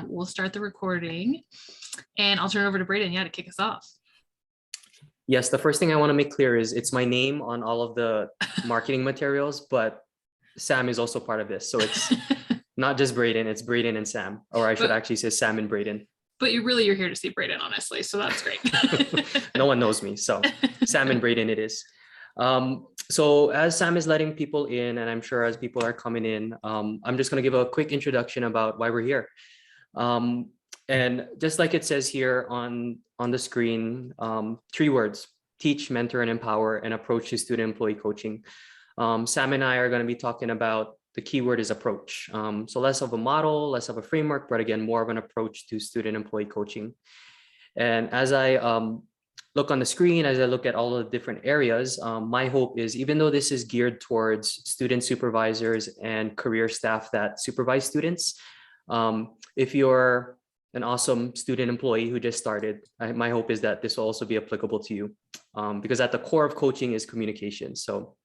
we'll start the recording and I'll turn it over to Brayden, to kick us off. Yes, the first thing I want to make clear is it's my name on all of the marketing materials, but Sam is also part of this. So it's not just Brayden, it's Brayden and Sam, or I should actually say Sam and Brayden. But you're here to see Brayden, honestly, so that's great. No one knows me, so Sam and Brayden it is. So as Sam is letting people in, and I'm sure as people are coming in, I'm just going to give a quick introduction about why we're here. And just like it says here on the screen, 3 words: teach, mentor, and empower, an approach to student-employee coaching. Sam and I are going to be talking about the keyword is approach. So less of a model, less of a framework, but again, more of an approach to student-employee coaching. And as I look on the screen, as I look at all of the different areas, my hope is, even though this is geared towards student supervisors and career staff that supervise students, if you're an awesome student employee who just started, my hope is that this will also be applicable to you, because at the core of coaching is communication. So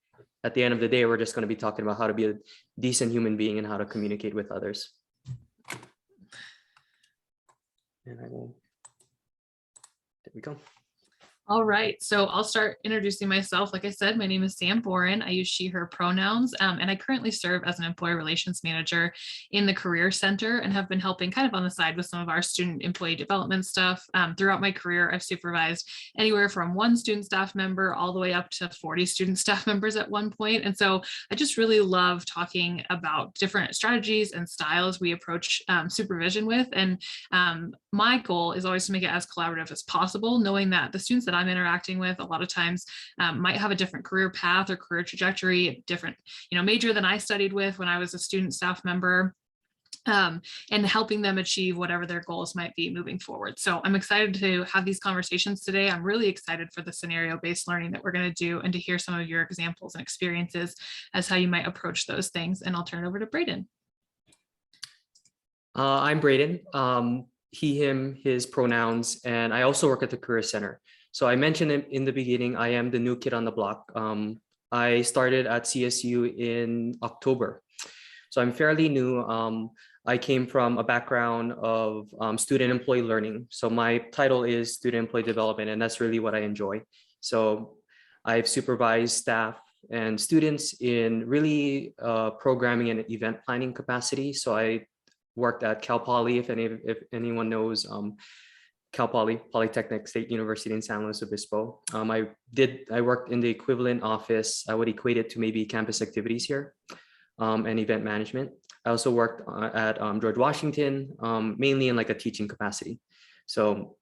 at the end of the day, we're just going to be talking about how to be a decent human being and how to communicate with others. And there we go. All right, so I'll start introducing myself. Like I said, my name is Sam Boren. I use she, her pronouns, and I currently serve as an employee relations manager in the Career Center and have been helping kind of on the side with some of our student employee development stuff. Throughout my career, I've supervised anywhere from 1 student staff member all the way up to 40 student staff members at one point. And so I just really love talking about different strategies and styles we approach supervision with. And my goal is always to make it as collaborative as possible, knowing that the students that I'm interacting with a lot of times might have a different career path or career trajectory, different, major than I studied with when I was a student staff member, and helping them achieve whatever their goals might be moving forward. So I'm excited to have these conversations today. I'm really excited for the scenario-based learning that we're going to do and to hear some of your examples and experiences as how you might approach those things. And I'll turn it over to Brayden. I'm Brayden. He, him, his pronouns, and I also work at the Career Center. So I mentioned in the beginning, I am the new kid on the block. I started at CSU in October. So I'm fairly new. I came from a background of student employee learning. So my title is student employee development, and that's really what I enjoy. So I've supervised staff and students in really programming and event planning capacity. So I worked at Cal Poly, if anyone knows, Cal Poly, Polytechnic State University in San Luis Obispo. I worked in the equivalent office. I would equate it to maybe campus activities here, and event management. I also worked at George Washington, mainly in like a teaching capacity. So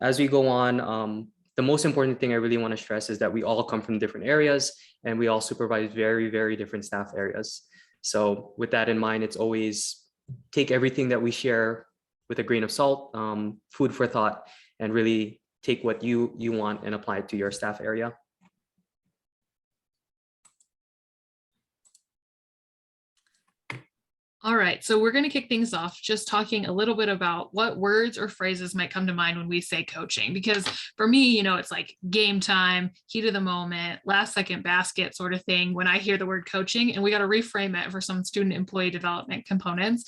as we go on, the most important thing I really want to stress is that we all come from different areas and we all supervise very, very different staff areas. So with that in mind, it's always take everything that we share with a grain of salt, food for thought, and really take what you want and apply it to your staff area. All right, so we're going to kick things off just talking a little bit about what words or phrases might come to mind when we say coaching, because for me, it's like game time, heat of the moment, last second basket sort of thing when I hear the word coaching, and we got to reframe it for some student employee development components.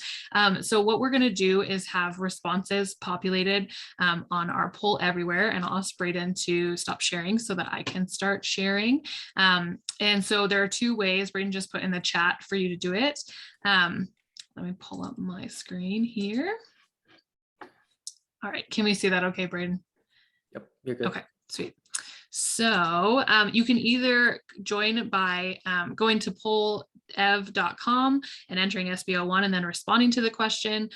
So what we're going to do is have responses populated on our poll everywhere, and I'll ask Brayden to stop sharing so that I can start sharing. And so there are 2 ways. Brayden just put in the chat for you to do it. Let me pull up my screen here. All right, can we see that okay, Brayden? Yep, you're good. Okay, sweet. So you can either join by going to pollev.com and entering SBO1 and then responding to the question,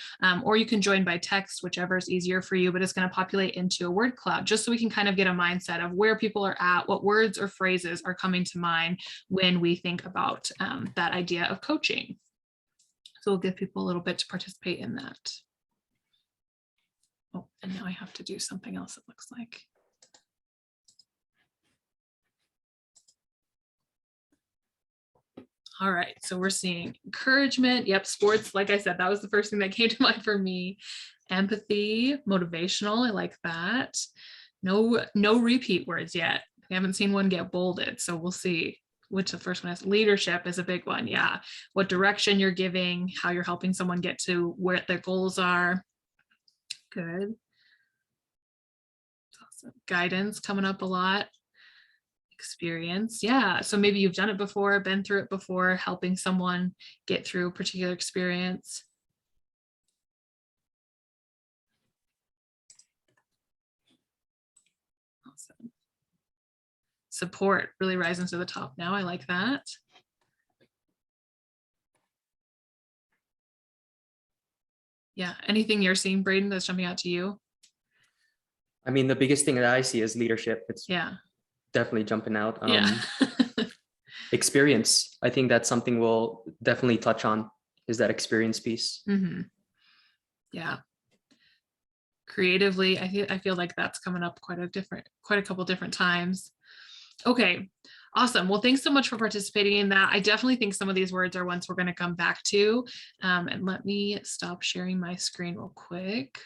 or you can join by text, whichever is easier for you, but it's going to populate into a word cloud just so we can kind of get a mindset of where people are at, what words or phrases are coming to mind when we think about that idea of coaching. So we'll give people a little bit to participate in that. Oh, and now I have to do something else, it looks like. All right, so we're seeing encouragement. Yep, sports, like I said, that was the first thing that came to mind for me. Empathy, motivational, I like that. No repeat words yet. I haven't seen one get bolded, so we'll see. Which the first one is. Leadership is a big one. Yeah. What direction you're giving, how you're helping someone get to where their goals are. Good. Awesome. Guidance coming up a lot. Experience. Yeah. So maybe you've done it before, been through it before, helping someone get through a particular experience. Awesome. Support really rising to the top now. I like that. Yeah. Anything you're seeing, Brayden, that's jumping out to you? I mean, the biggest thing that I see is leadership. It's Yeah. definitely jumping out. Yeah. Experience. I think that's something we'll definitely touch on, is that experience piece. Yeah. Creatively, I feel like that's coming up quite a couple different times. Okay. Awesome. Well, thanks so much for participating in that. I definitely think some of these words are ones we're going to come back to. And let me stop sharing my screen real quick.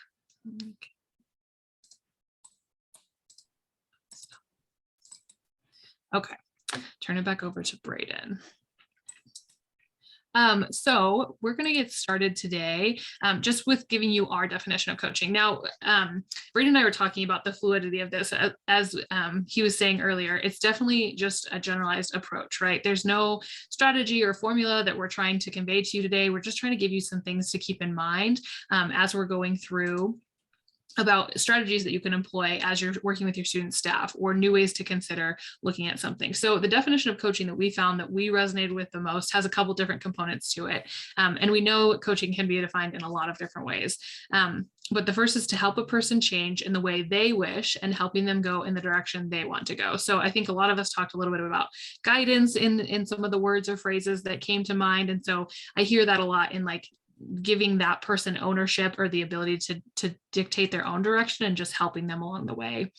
Okay. Turn it back over to Brayden. So we're going to get started today just with giving you our definition of coaching. Now, Brayden and I were talking about the fluidity of this. As he was saying earlier, it's definitely just a generalized approach, right? There's no strategy or formula that we're trying to convey to you today. We're just trying to give you some things to keep in mind as we're going through about strategies that you can employ as you're working with your student staff, or new ways to consider looking at something. So the definition of coaching that we found that we resonated with the most has a couple different components to it. And we know coaching can be defined in a lot of different ways. But the first is to help a person change in the way they wish and helping them go in the direction they want to go. So I think a lot of us talked a little bit about guidance in some of the words or phrases that came to mind. And so I hear that a lot in like giving that person ownership or the ability to dictate their own direction and just helping them along the way.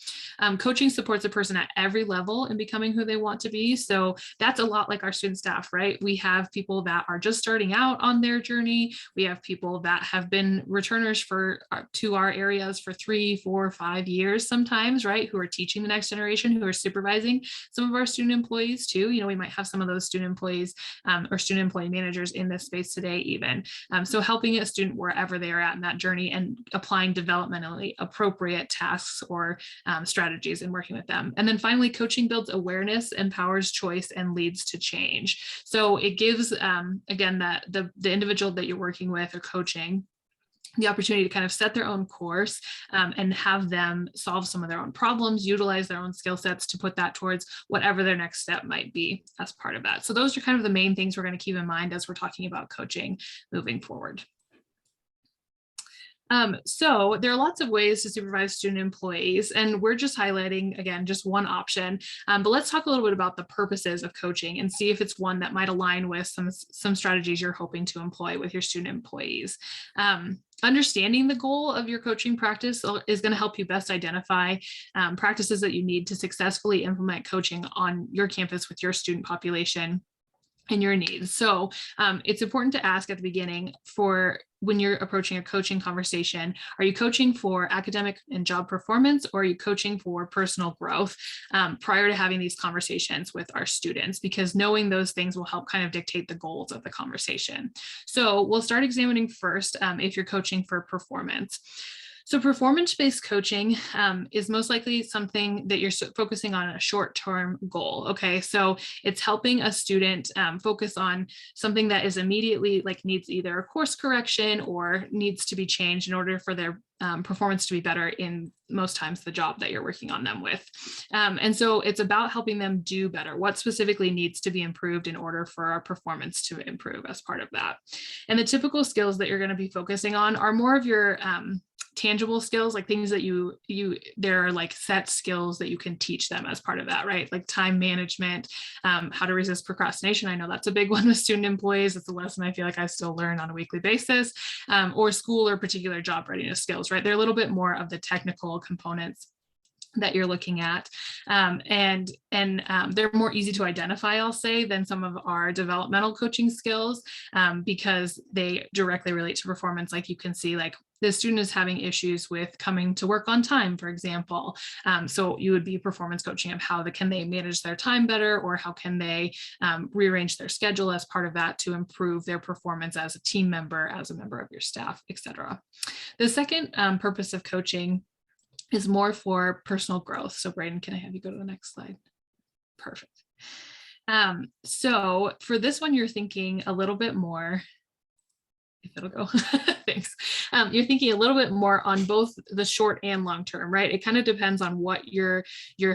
Coaching supports a person at every level in becoming who they want to be. So that's a lot like our student staff, right? We have people that are just starting out on their journey. We have people that have been returners to our areas for 3, 4, 5 years sometimes, right? Who are teaching the next generation, who are supervising some of our student employees too. You know, we might have some of those student employees or student employee managers in this space today even. So helping a student wherever they are at in that journey and applying developmentally appropriate tasks or strategies and working with them. And then finally, coaching builds awareness, empowers choice, and leads to change. So it gives, again, the individual that you're working with or coaching the opportunity to kind of set their own course and have them solve some of their own problems, utilize their own skill sets to put that towards whatever their next step might be as part of that. So those are kind of the main things we're going to keep in mind as we're talking about coaching moving forward. So there are lots of ways to supervise student employees, and we're just highlighting, again, just one option. But let's talk a little bit about the purposes of coaching and see if it's one that might align with some strategies you're hoping to employ with your student employees. Understanding the goal of your coaching practice is going to help you best identify practices that you need to successfully implement coaching on your campus with your student population and your needs. So it's important to ask at the beginning for when you're approaching a coaching conversation, are you coaching for academic and job performance, or are you coaching for personal growth prior to having these conversations with our students? Because knowing those things will help kind of dictate the goals of the conversation. So we'll start examining first if you're coaching for performance. So performance-based coaching is most likely something that you're focusing on a short-term goal. Okay, so it's helping a student focus on something that is immediately like needs either a course correction or needs to be changed in order for their performance to be better in most times the job that you're working on them with. And so it's about helping them do better. What specifically needs to be improved in order for our performance to improve as part of that. And the typical skills that you're going to be focusing on are more of your tangible skills, like things that there are like set skills that you can teach them as part of that, right? Like time management, how to resist procrastination. I know that's a big one with student employees. It's a lesson I feel like I still learn on a weekly basis, or school or particular job readiness skills, right? They're a little bit more of the technical components that you're looking at. And they're more easy to identify, I'll say, than some of our developmental coaching skills because they directly relate to performance. Like you can see like the student is having issues with coming to work on time, for example. So you would be performance coaching of how can they manage their time better, or how can they rearrange their schedule as part of that to improve their performance as a team member, as a member of your staff, etc. The second purpose of coaching is more for personal growth. So Brayden, can I have you go to the next slide? Perfect. So for this one, you're thinking a little bit more, if it'll go, thanks. You're thinking a little bit more on both the short and long term, right? It kind of depends on what you're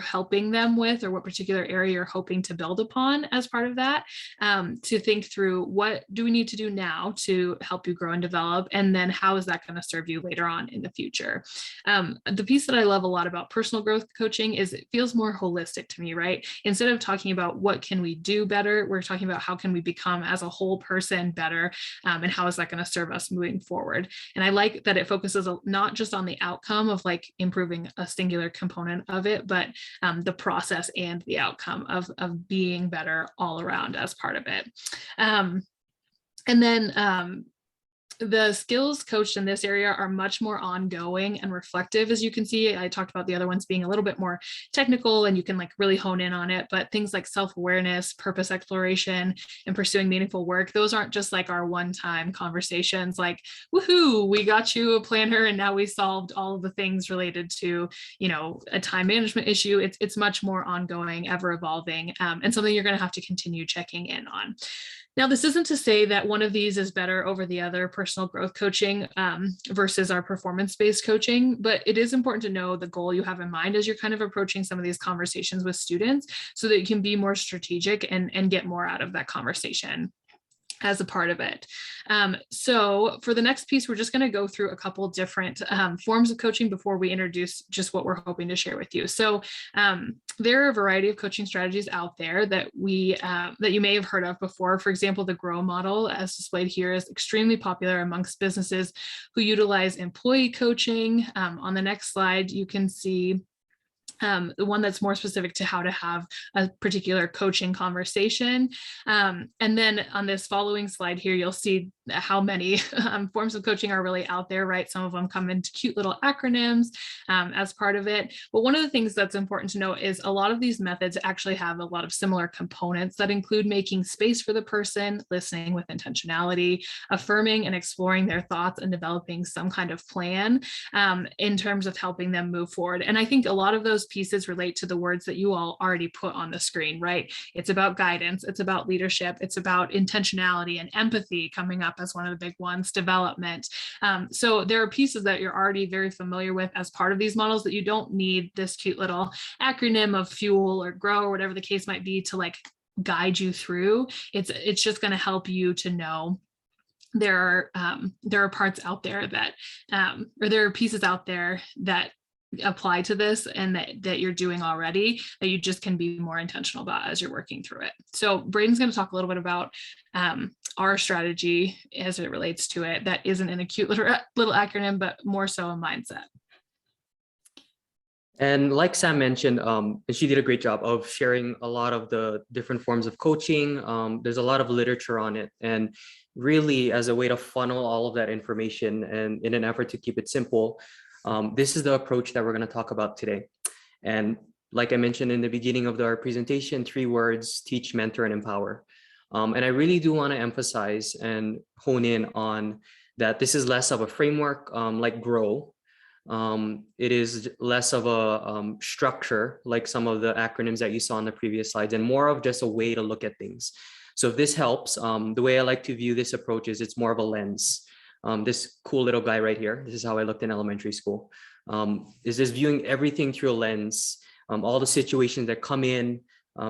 helping them with, or what particular area you're hoping to build upon as part of that, to think through what do we need to do now to help you grow and develop, and then how is that going to serve you later on in the future. The piece that I love a lot about personal growth coaching is it feels more holistic to me, right? Instead of talking about what can we do better, we're talking about how can we become as a whole person better, and how is that going to serve us moving forward. And I like that it focuses not just on the outcome of like improving a singular component of it, but the process and the outcome of being better all around as part of it. And then the skills coached in this area are much more ongoing and reflective. As you can see, I talked about the other ones being a little bit more technical and you can like really hone in on it, but things like self-awareness, purpose exploration, and pursuing meaningful work, those aren't just like our one-time conversations like, woohoo, we got you a planner and now we solved all of the things related to, you know, a time management issue. It's much more ongoing, ever evolving, and something you're going to have to continue checking in on. Now, this isn't to say that one of these is better over the other, personal growth coaching versus our performance-based coaching, but it is important to know the goal you have in mind as you're kind of approaching some of these conversations with students, so that you can be more strategic and get more out of that conversation as a part of it. So for the next piece, we're just going to go through a couple different forms of coaching before we introduce just what we're hoping to share with you. So there are a variety of coaching strategies out there that you may have heard of before. For example, the GROW model, as displayed here, is extremely popular amongst businesses who utilize employee coaching. On the next slide, you can see the one that's more specific to how to have a particular coaching conversation. And then on this following slide here, you'll see how many forms of coaching are really out there, right? Some of them come into cute little acronyms as part of it. But one of the things that's important to note is a lot of these methods actually have a lot of similar components that include making space for the person, listening with intentionality, affirming and exploring their thoughts, and developing some kind of plan in terms of helping them move forward. And I think a lot of those pieces relate to the words that you all already put on the screen, right? It's about guidance, it's about leadership, it's about intentionality and empathy coming up as one of the big ones, development. So there are pieces that you're already very familiar with as part of these models that you don't need this cute little acronym of FUEL or GROW or whatever the case might be to like guide you through. It's just going to help you to know there are parts out there that or there are pieces out there that apply to this and that you're doing already that you just can be more intentional about as you're working through it. So Brayden's going to talk a little bit about our strategy as it relates to it. That isn't in a cute little acronym, but more so a mindset. And like Sam mentioned, she did a great job of sharing a lot of the different forms of coaching. There's a lot of literature on it, and really as a way to funnel all of that information and in an effort to keep it simple, this is the approach that we're going to talk about today. And like I mentioned in the beginning of our presentation, 3 words: teach, mentor, and empower. And I really do want to emphasize and hone in on that this is less of a framework like GROW. It is less of a structure like some of the acronyms that you saw on the previous slides, and more of just a way to look at things. So if this helps, the way I like to view this approach is it's more of a lens. This cool little guy right here, this is how I looked in elementary school, is just viewing everything through a lens, all the situations that come in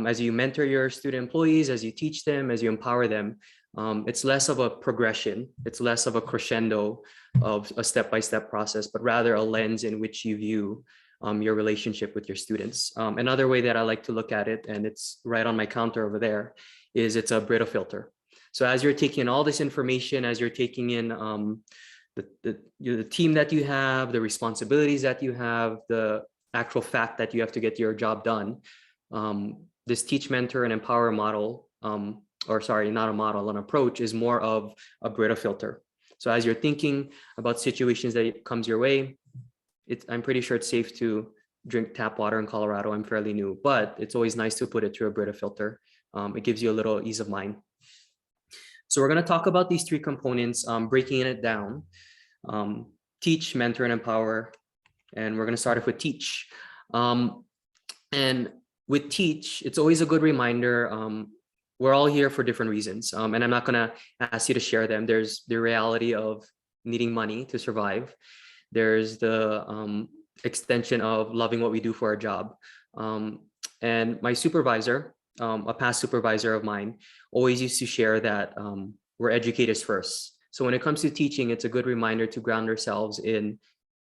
as you mentor your student employees, as you teach them, as you empower them. It's less of a progression, it's less of a crescendo of a step-by-step process, but rather a lens in which you view your relationship with your students. Another way that I like to look at it, and it's right on my counter over there, is it's a Brita filter. So as you're taking in all this information, as you're taking in the team that you have, the responsibilities that you have, the actual fact that you have to get your job done, this teach, mentor, and empower model, or sorry, not a model, an approach, is more of a Brita filter. So as you're thinking about situations that comes your way, I'm pretty sure it's safe to drink tap water in Colorado. I'm fairly new, but it's always nice to put it through a Brita filter. It gives you a little ease of mind. So we're going to talk about these three components, breaking it down: teach, mentor, and empower. And we're going to start off with teach. And with teach, it's always a good reminder. We're all here for different reasons. And I'm not going to ask you to share them. There's the reality of needing money to survive. There's the extension of loving what we do for our job. And my supervisor, a past supervisor of mine, always used to share that we're educators first. So when it comes to teaching, it's a good reminder to ground ourselves in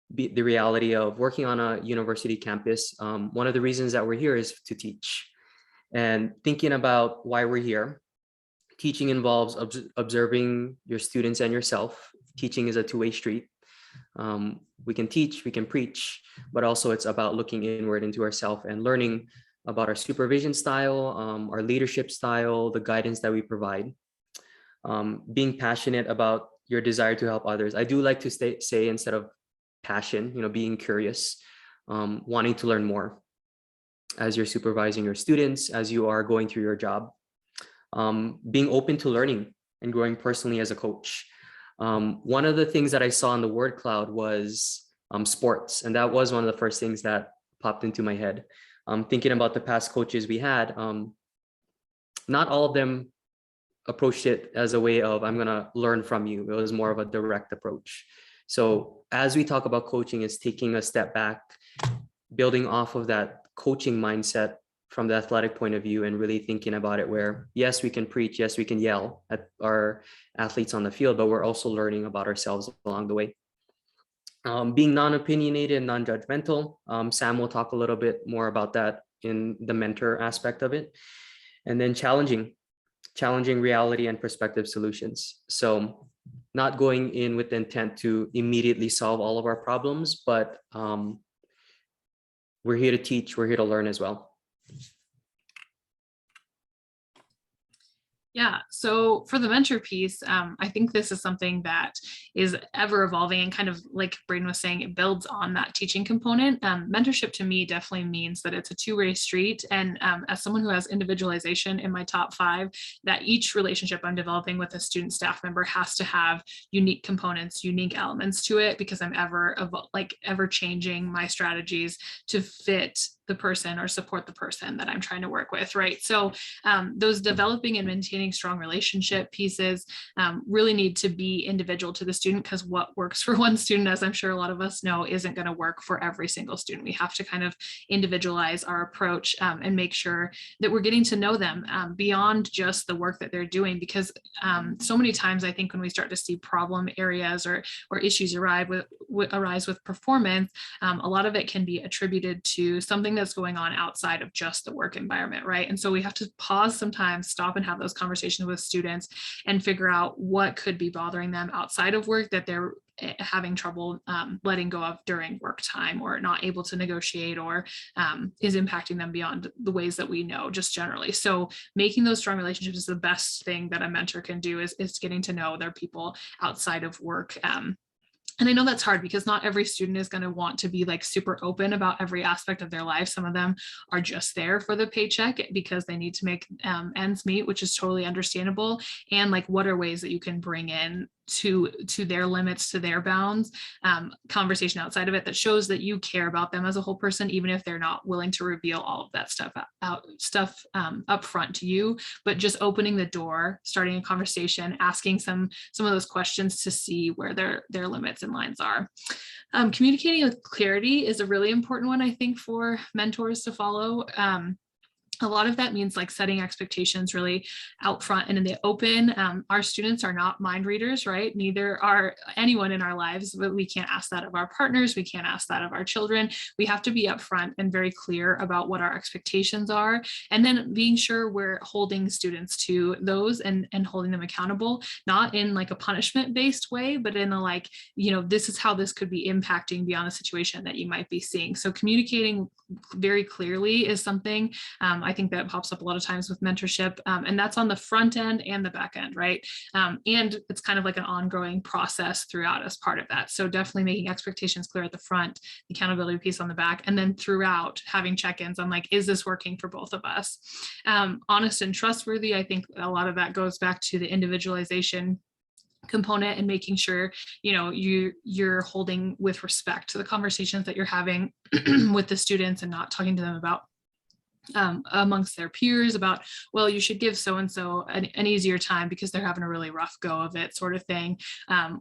the reality of working on a university campus. One of the reasons that we're here is to teach. And thinking about why we're here, teaching involves observing your students and yourself. Teaching is a two-way street. We can teach, we can preach, but also it's about looking inward into ourselves and learning about our supervision style, our leadership style, the guidance that we provide. Being passionate about your desire to help others. I do like to say instead of passion, being curious, wanting to learn more as you're supervising your students, as you are going through your job. Being open to learning and growing personally as a coach. One of the things that I saw in the word cloud was sports. And that was one of the first things that popped into my head. Thinking about the past coaches we had, not all of them approached it as a way of, I'm going to learn from you. It was more of a direct approach. So as we talk about coaching, it's taking a step back, building off of that coaching mindset from the athletic point of view, and really thinking about it where, yes, we can preach, yes, we can yell at our athletes on the field, but we're also learning about ourselves along the way. Being non-opinionated and non-judgmental. Sam will talk a little bit more about that in the mentor aspect of it. And then challenging reality and perspective solutions. So not going in with the intent to immediately solve all of our problems, but we're here to teach, we're here to learn as well. Yeah, so for the mentor piece, I think this is something that is ever evolving, and kind of like Brayden was saying, it builds on that teaching component. Mentorship to me definitely means that it's a two-way street. And as someone who has individualization in my top 5, that each relationship I'm developing with a student staff member has to have unique components, unique elements to it, because I'm ever changing my strategies to fit the person or support the person that I'm trying to work with, right? So those developing and maintaining strong relationship pieces really need to be individual to the student, because what works for one student, as I'm sure a lot of us know, isn't going to work for every single student. We have to kind of individualize our approach and make sure that we're getting to know them beyond just the work that they're doing, because so many times I think when we start to see problem areas or issues arise with performance, a lot of it can be attributed to something that's going on outside of just the work environment, right? And so we have to pause sometimes, stop and have those conversations with students and figure out what could be bothering them outside of work that they're having trouble letting go of during work time, or not able to negotiate, or is impacting them beyond the ways that we know just generally. So making those strong relationships is the best thing that a mentor can do, is getting to know their people outside of work. And I know that's hard, because not every student is going to want to be like super open about every aspect of their life. Some of them are just there for the paycheck because they need to make ends meet, which is totally understandable. And like, what are ways that you can bring in to their limits, to their bounds, conversation outside of it that shows that you care about them as a whole person, even if they're not willing to reveal all of that stuff up front to you. But just opening the door, starting a conversation, asking some of those questions to see where their limits and lines are. Communicating with clarity is a really important one, I think, for mentors to follow. A lot of that means like setting expectations really out front and in the open. Our students are not mind readers, right? Neither are anyone in our lives, but we can't ask that of our partners. We can't ask that of our children. We have to be upfront and very clear about what our expectations are. And then being sure we're holding students to those and holding them accountable, not in like a punishment based way, but in a like, this is how this could be impacting beyond the situation that you might be seeing. So communicating very clearly is something I I think that pops up a lot of times with mentorship, and that's on the front end and the back end, right? And it's kind of like an ongoing process throughout as part of that. So definitely making expectations clear at the front, the accountability piece on the back, and then throughout having check-ins on like, is this working for both of us? Honest and trustworthy, I think a lot of that goes back to the individualization component and making sure you're holding with respect to the conversations that you're having with the students and not talking to them about amongst their peers about, well, you should give so-and-so an easier time because they're having a really rough go of it, sort of thing,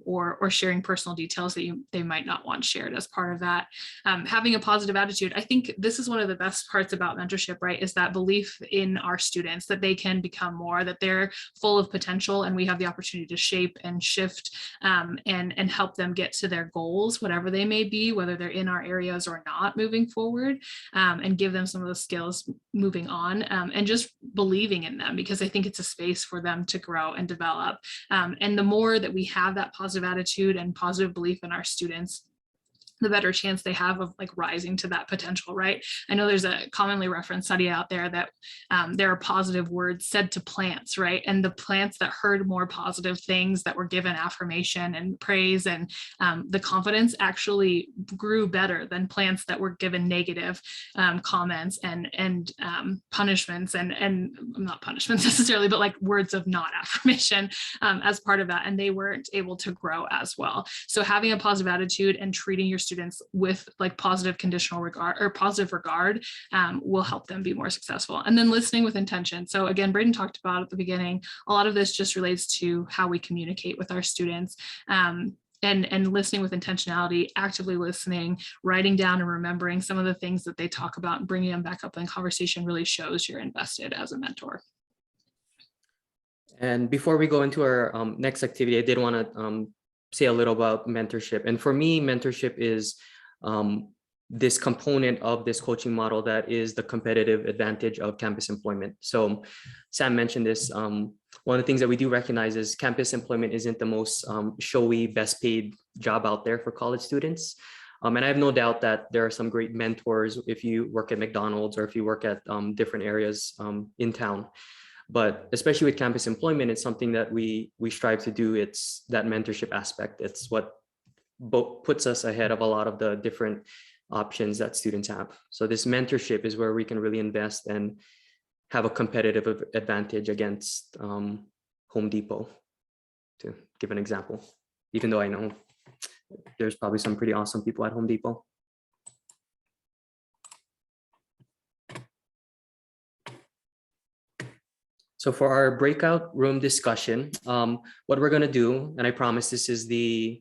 or sharing personal details that they might not want shared as part of that. Having a positive attitude. I think this is one of the best parts about mentorship, right? Is that belief in our students that they can become more, that they're full of potential, and we have the opportunity to shape and shift and help them get to their goals, whatever they may be, whether they're in our areas or not moving forward, and give them some of those skills moving on, and just believing in them, because I think it's a space for them to grow and develop. And the more that we have that positive attitude and positive belief in our students, the better chance they have of like rising to that potential, right? I know there's a commonly referenced study out there that there are positive words said to plants, right? And the plants that heard more positive things, that were given affirmation and praise and the confidence, actually grew better than plants that were given negative comments and punishments and not punishments necessarily, but like words of not affirmation as part of that. And they weren't able to grow as well. So having a positive attitude and treating your students with like positive conditional regard or positive regard will help them be more successful. And then listening with intention. So again, Brayden talked about at the beginning, a lot of this just relates to how we communicate with our students. And listening with intentionality, actively listening, writing down and remembering some of the things that they talk about and bringing them back up in conversation really shows you're invested as a mentor. And before we go into our next activity, I did want to say a little about mentorship. And for me, mentorship is this component of this coaching model that is the competitive advantage of campus employment. So Sam mentioned this. One of the things that we do recognize is campus employment isn't the most showy, best paid job out there for college students. And I have no doubt that there are some great mentors if you work at McDonald's or if you work at different areas in town. But especially with campus employment, it's something that we strive to do. It's that mentorship aspect. It's what puts us ahead of a lot of the different options that students have. So this mentorship is where we can really invest and have a competitive advantage against Home Depot, to give an example, even though I know there's probably some pretty awesome people at Home Depot. So for our breakout room discussion, what we're going to do, and I promise this is the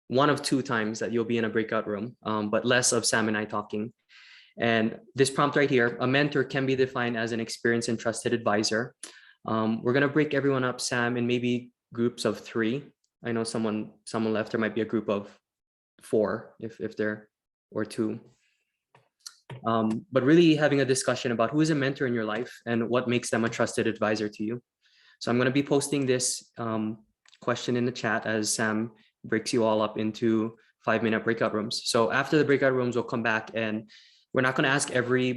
one of two times that you'll be in a breakout room, but less of Sam and I talking. And this prompt right here, a mentor can be defined as an experienced and trusted advisor. We're going to break everyone up, Sam, in maybe groups of 3. I know someone left. There might be a group of 4 if there, or 2. But really having a discussion about who is a mentor in your life and what makes them a trusted advisor to you. So I'm going to be posting this question in the chat as Sam breaks you all up into 5-minute breakout rooms. So after the breakout rooms, we'll come back and we're not going to ask every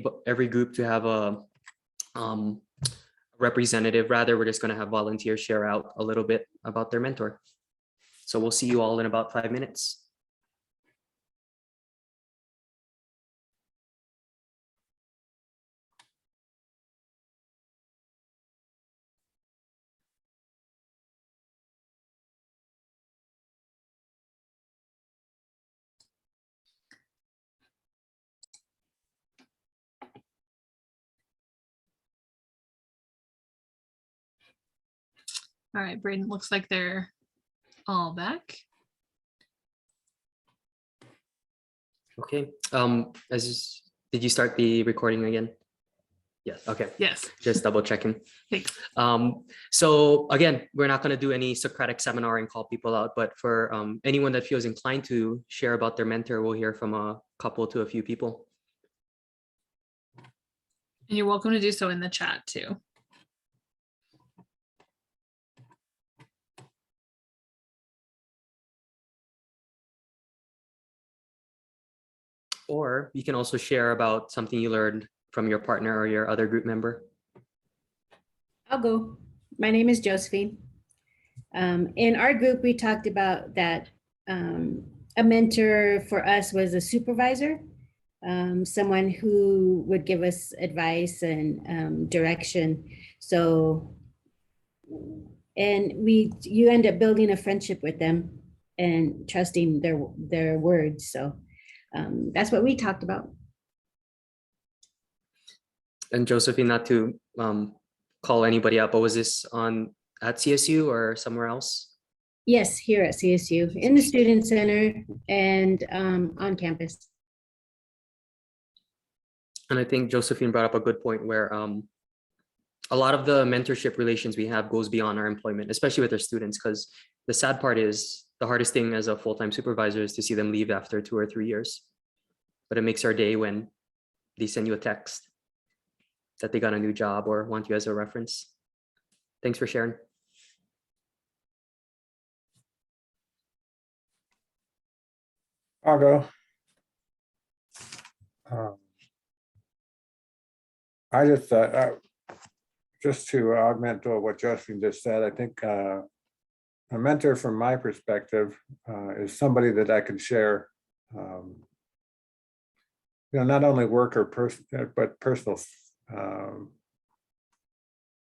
group to have a representative. Rather, we're just going to have volunteers share out a little bit about their mentor. So we'll see you all in about 5 minutes. All right, Brayden, looks like they're all back. Okay. Did you start the recording again? Yes. Okay. Yes. Just double checking. Thanks. So again, we're not going to do any Socratic seminar and call people out, but for anyone that feels inclined to share about their mentor, we'll hear from a couple to a few people. And you're welcome to do so in the chat too. Or you can also share about something you learned from your partner or your other group member? I'll go. My name is Josephine. In our group, we talked about that a mentor for us was a supervisor, someone who would give us advice and direction. So, and you end up building a friendship with them and trusting their words. So that's what we talked about. And Josephine, not to call anybody out, but was this at CSU or somewhere else? Yes, here at CSU, in the Student Center and on campus. And I think Josephine brought up a good point where a lot of the mentorship relations we have goes beyond our employment, especially with our students, because the sad part is the hardest thing as a full-time supervisor is to see them leave after 2 or 3 years. But it makes our day when they send you a text that they got a new job or want you as a reference. Thanks for sharing. I'll go. I just to augment what Josephine just said, I think a mentor from my perspective is somebody that I can share, not only work or but personal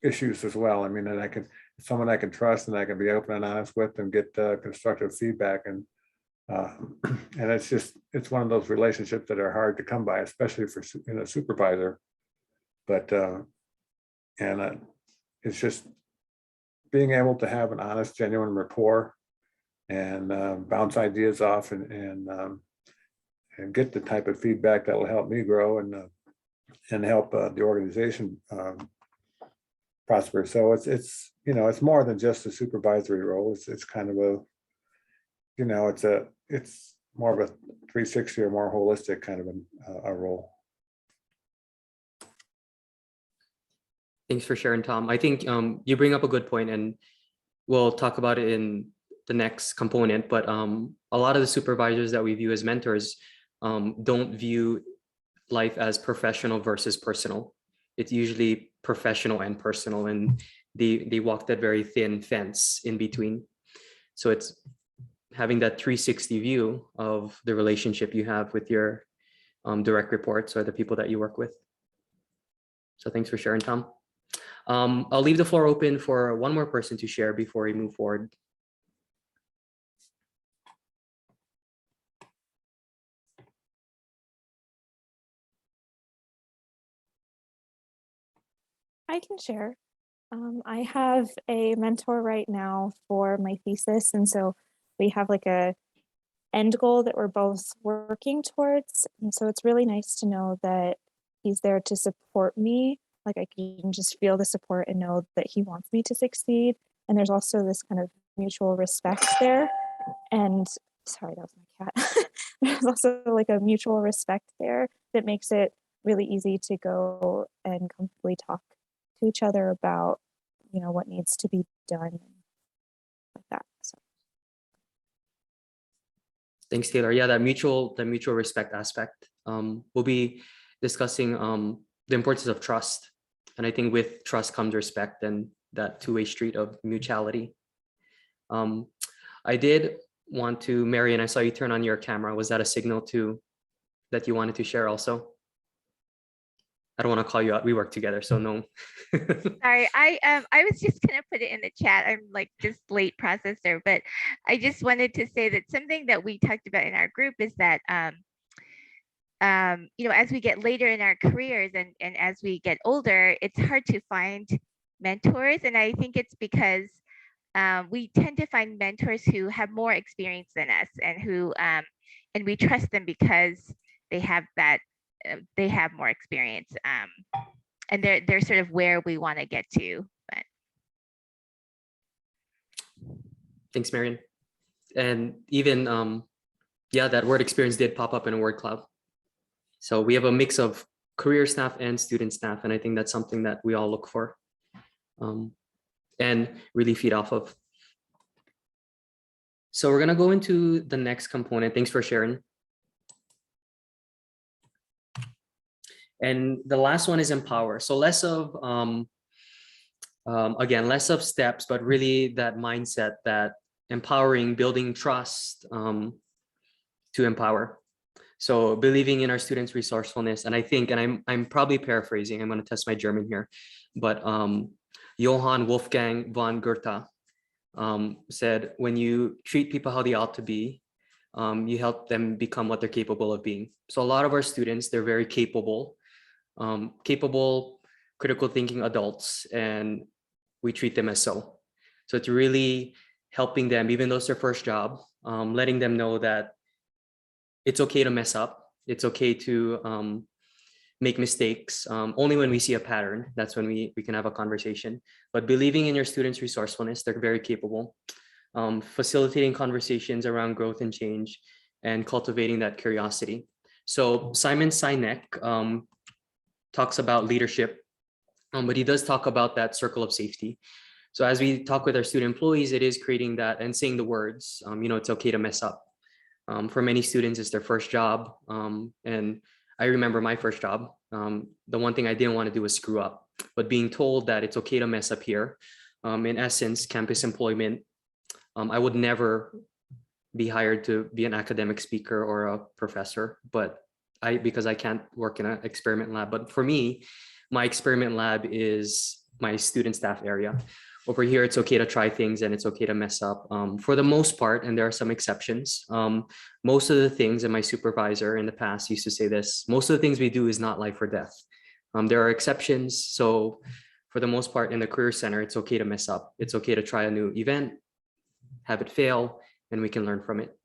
issues as well. I mean, and someone I can trust and I can be open and honest with and get constructive feedback. And it's one of those relationships that are hard to come by, especially for a supervisor. But it's just being able to have an honest, genuine rapport and bounce ideas off and get the type of feedback that will help me grow and help the organization prosper. So it's more than just a supervisory role. It's kind of it's more of a 360 or more holistic kind of a role. Thanks for sharing, Tom. I think you bring up a good point, and we'll talk about it in the next component. But a lot of the supervisors that we view as mentors don't view life as professional versus personal. It's usually professional and personal, and they walk that very thin fence in between. So it's having that 360 view of the relationship you have with your direct reports or the people that you work with. So thanks for sharing, Tom. I'll leave the floor open for one more person to share before we move forward. I can share. I have a mentor right now for my thesis, and so we have like a end goal that we're both working towards. And so it's really nice to know that he's there to support me. Like I can just feel the support and know that he wants me to succeed. And there's also this kind of mutual respect there. And sorry, that was my cat. There's also like a mutual respect there that makes it really easy to go and comfortably talk to each other about, what needs to be done like that. So. Thanks, Taylor. Yeah, the mutual respect aspect. We'll be discussing the importance of trust. And I think with trust comes respect and that two-way street of mutuality. I did want to, Marian, I saw you turn on your camera. Was that a signal that you wanted to share also? I don't want to call you out. We work together, so no. Sorry, I was just gonna put it in the chat. I'm like just late processor, but I just wanted to say that something that we talked about in our group is that as we get later in our careers and as we get older, it's hard to find mentors, and I think it's because we tend to find mentors who have more experience than us and who and we trust them because they have more experience, and they're sort of where we want to get to. But thanks, Marian. And even that word experience did pop up in a word cloud. So we have a mix of career staff and student staff, and I think that's something that we all look for and really feed off of. So we're gonna go into the next component. Thanks for sharing. And the last one is empower. So less of, again, less of steps, but really that mindset that empowering, building trust to empower. So believing in our students' resourcefulness. And I think, and I'm probably paraphrasing, I'm going to test my German here, but Johann Wolfgang von Goethe said, when you treat people how they ought to be, you help them become what they're capable of being. So a lot of our students, they're very capable, critical thinking adults, and we treat them as so. So it's really helping them, even though it's their first job, letting them know that it's okay to mess up. It's okay to make mistakes. Only when we see a pattern, that's when we can have a conversation. But believing in your students' resourcefulness, they're very capable. Facilitating conversations around growth and change, and cultivating that curiosity. So Simon Sinek talks about leadership, but he does talk about that circle of safety. So as we talk with our student employees, it is creating that and saying the words, it's okay to mess up. For many students, it's their first job. And I remember my first job. The one thing I didn't want to do was screw up, but being told that it's okay to mess up here, in essence, campus employment, I would never be hired to be an academic speaker or a professor, but because I can't work in an experiment lab. But for me, my experiment lab is my student staff area. Over here, it's okay to try things and it's okay to mess up for the most part. And there are some exceptions. Most of the things, and my supervisor in the past used to say this, most of the things we do is not life or death. There are exceptions. So for the most part in the Career Center, it's okay to mess up. It's okay to try a new event, have it fail, and we can learn from it.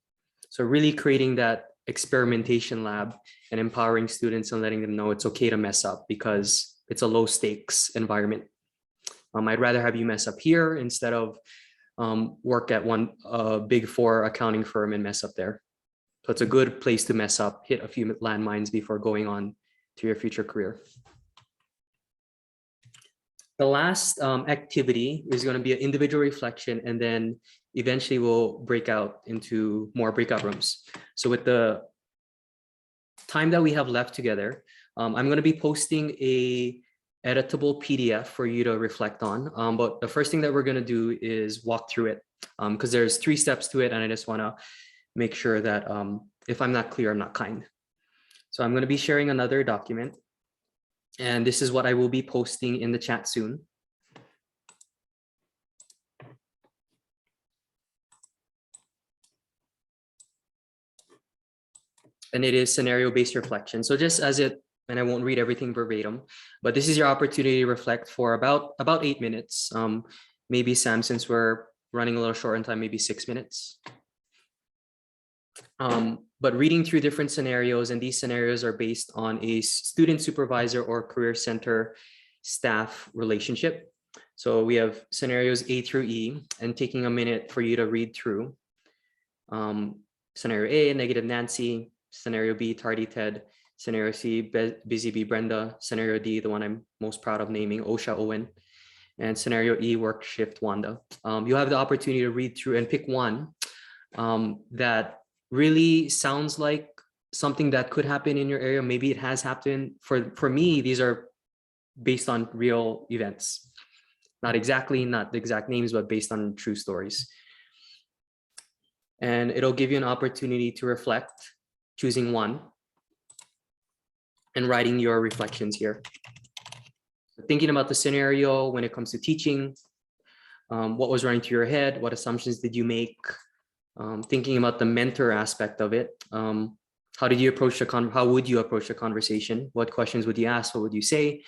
So really creating that experimentation lab and empowering students and letting them know it's okay to mess up because it's a low stakes environment. I'd rather have you mess up here instead of work at one big four accounting firm and mess up there. So it's a good place to mess up, hit a few landmines before going on to your future career. The last activity is going to be an individual reflection, and then eventually we'll break out into more breakout rooms. So with the time that we have left together, I'm going to be posting a editable PDF for you to reflect on. But the first thing that we're going to do is walk through it because there's 3 steps to it. And I just want to make sure that if I'm not clear, I'm not kind. So I'm going to be sharing another document. And this is what I will be posting in the chat soon. And it is scenario-based reflection. So just as it, and I won't read everything verbatim, but this is your opportunity to reflect for about 8 minutes. Maybe Sam, since we're running a little short on time, maybe 6 minutes. But reading through different scenarios, and these scenarios are based on a student supervisor or career center staff relationship. So we have scenarios A through E, and taking a minute for you to read through. Scenario A, negative Nancy. Scenario B, tardy Ted. Scenario C, busy bee Brenda. Scenario D, the one I'm most proud of naming, Osha Owen. And scenario E, work shift Wanda. You have the opportunity to read through and pick one that really sounds like something that could happen in your area. Maybe it has happened. For me, these are based on real events. Not the exact names, but based on true stories. And it'll give you an opportunity to reflect, choosing one, and writing your reflections here. Thinking about the scenario when it comes to teaching, what was running through your head, what assumptions did you make? Thinking about the mentor aspect of it. How would you approach the conversation? What questions would you ask? What would you say?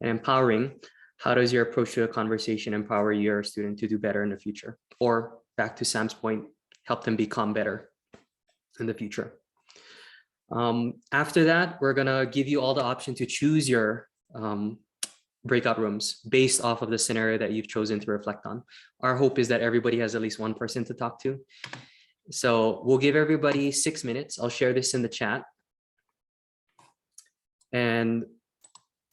And empowering. How does your approach to a conversation empower your student to do better in the future? Or back to Sam's point, help them become better in the future. After that, we're gonna give you all the option to choose your breakout rooms based off of the scenario that you've chosen to reflect on. Our hope is that everybody has at least one person to talk to. So we'll give everybody 6 minutes. I'll share this in the chat. And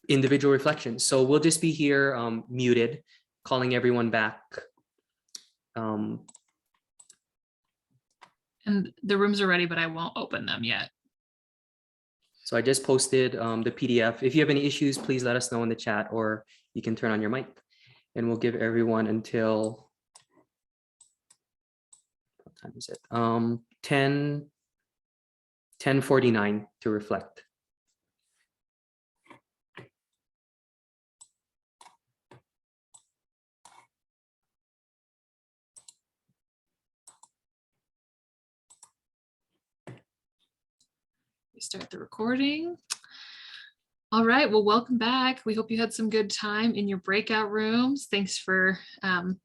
individual reflections. So we'll just be here muted, calling everyone back. And the rooms are ready, but I won't open them yet. So I just posted the PDF. If you have any issues, please let us know in the chat, or you can turn on your mic, and we'll give everyone until, what time is it? 10:49 to reflect. We start the recording. All right, well, welcome back. We hope you had some good time in your breakout rooms. Thanks for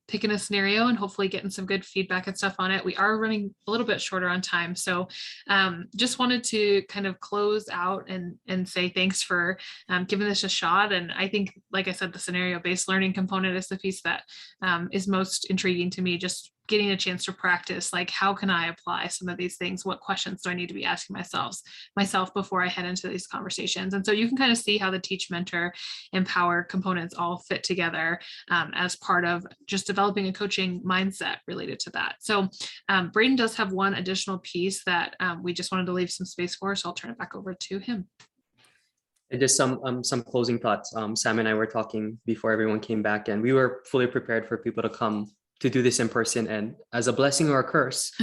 picking a scenario and hopefully getting some good feedback and stuff on it. We are running a little bit shorter on time, so just wanted to kind of close out and say thanks for giving this a shot. And I think, like I said, the scenario-based learning component is the piece that is most intriguing to me, just getting a chance to practice, like, how can I apply some of these things? What questions do I need to be asking myself before I head into these conversations? And so you can kind of see how the teach, mentor, empower components all fit together as part of just developing a coaching mindset related to that. So Brayden does have one additional piece that we just wanted to leave some space for, so I'll turn it back over to him. And just some closing thoughts. Sam and I were talking before everyone came back, and we were fully prepared for people to come to do this in person. And as a blessing or a curse,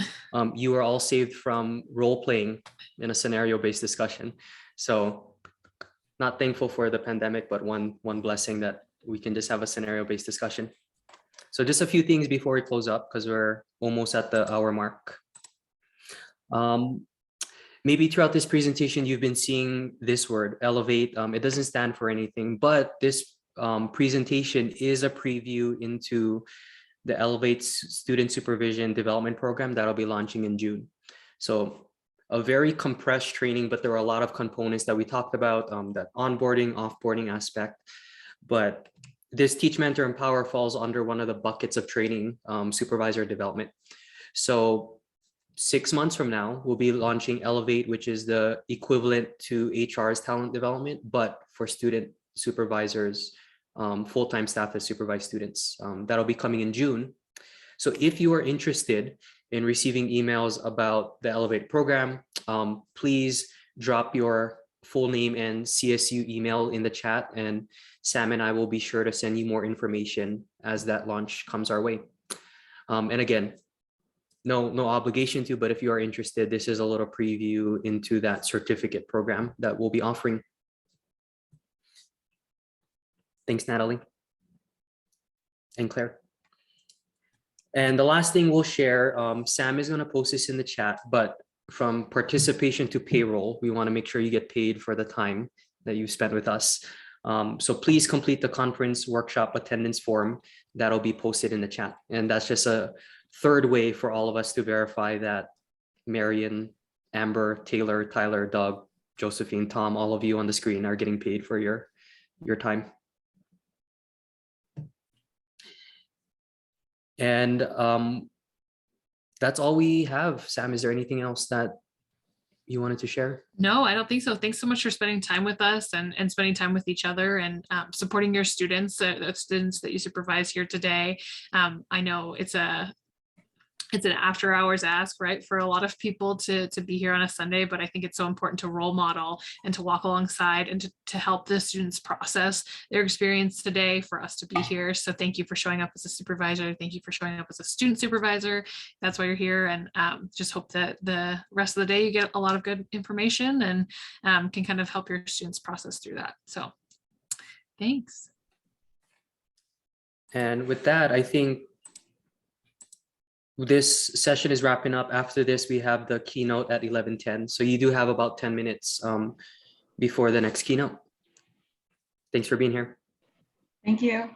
you are all saved from role playing in a scenario-based discussion. So not thankful for the pandemic, but one blessing that we can just have a scenario-based discussion. So just a few things before we close up, because we're almost at the hour mark. Maybe throughout this presentation, you've been seeing this word, elevate. It doesn't stand for anything, but this presentation is a preview into the ELEVATE Student Supervision Development Program that'll be launching in June. So a very compressed training, but there are a lot of components that we talked about, that onboarding, offboarding aspect. But this Teach, Mentor, Empower falls under one of the buckets of training, supervisor development. So 6 months from now, we'll be launching ELEVATE, which is the equivalent to HR's talent development, but for student supervisors, full-time staff as supervised students. That'll be coming in June. So if you are interested in receiving emails about the ELEVATE program, please drop your full name and CSU email in the chat, and Sam and I will be sure to send you more information as that launch comes our way. And again, no obligation to, but if you are interested, this is a little preview into that certificate program that we'll be offering. Thanks, Natalie and Claire. And the last thing we'll share, Sam is going to post this in the chat, but from participation to payroll, we want to make sure you get paid for the time that you spent with us. So please complete the conference workshop attendance form that'll be posted in the chat. And that's just a third way for all of us to verify that Marion, Amber, Taylor, Tyler, Doug, Josephine, Tom, all of you on the screen are getting paid for your time. And that's all we have. Sam, is there anything else that you wanted to share? No, I don't think so. Thanks so much for spending time with us and spending time with each other and supporting your students, the students that you supervise here today. I know it's an after hours ask, right, for a lot of people to be here on a Sunday, but I think it's so important to role model and to walk alongside and to help the students process their experience today, for us to be here. So thank you for showing up as a supervisor. Thank you for showing up as a student supervisor. That's why you're here, and just hope that the rest of the day you get a lot of good information and can kind of help your students process through that. So thanks. And with that, I think this session is wrapping up. After this, we have the keynote at 11:10. So you do have about 10 minutes before the next keynote. Thanks for being here. Thank you.